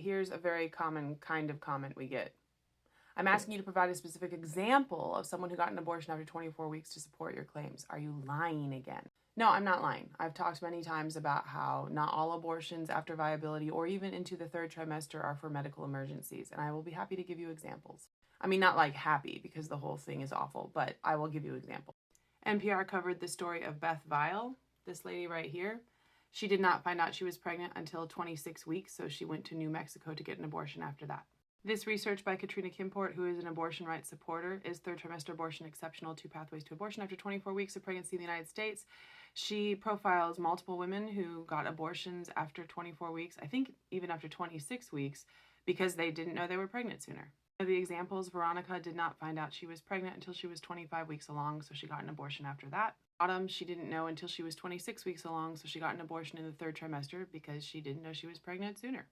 Here's a very common kind of comment we get. I'm asking you to provide a specific example of someone who got an abortion after 24 weeks to support your claims. Are you lying again? No, I'm not lying. I've talked many times about how not all abortions after viability or even into the third trimester are for medical emergencies, and I will be happy to give you examples. I mean, not like happy because the whole thing is awful, but I will give you examples. NPR covered the story of Beth Vile, this lady right here. She did not find out she was pregnant until 26 weeks, so she went to New Mexico to get an abortion after that. This research by Katrina Kimport, who is an abortion rights supporter, is third trimester abortion exceptional to pathways to abortion after 24 weeks of pregnancy in the United States. She profiles multiple women who got abortions after 24 weeks, I think even after 26 weeks, because they didn't know they were pregnant sooner. One of the examples, Veronica did not find out she was pregnant until she was 25 weeks along, so she got an abortion after that. Autumn, she didn't know until she was 26 weeks along, so she got an abortion in the third trimester because she didn't know she was pregnant sooner.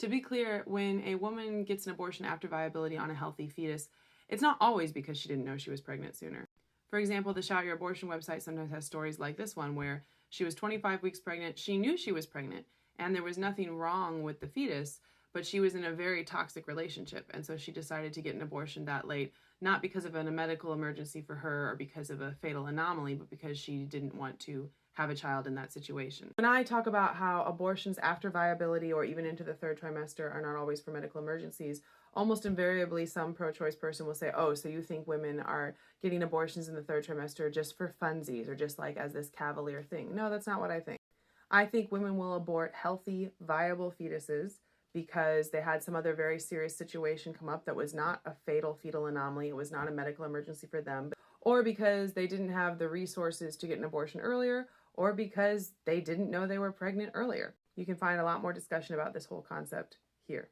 To be clear, when a woman gets an abortion after viability on a healthy fetus, it's not always because she didn't know she was pregnant sooner. For example, the Shout Your Abortion website sometimes has stories like this one where she was 25 weeks pregnant, she knew she was pregnant, and there was nothing wrong with the fetus, but she was in a very toxic relationship, and so she decided to get an abortion that late, not because of a medical emergency for her or because of a fatal anomaly, but because she didn't want to have a child in that situation. When I talk about how abortions after viability or even into the third trimester are not always for medical emergencies, almost invariably some pro-choice person will say, oh, so you think women are getting abortions in the third trimester just for funsies or just like as this cavalier thing. No, that's not what I think. I think women will abort healthy, viable fetuses because they had some other very serious situation come up that was not a fatal fetal anomaly. It was not a medical emergency for them, or because they didn't have the resources to get an abortion earlier, or because they didn't know they were pregnant earlier. You can find a lot more discussion about this whole concept here.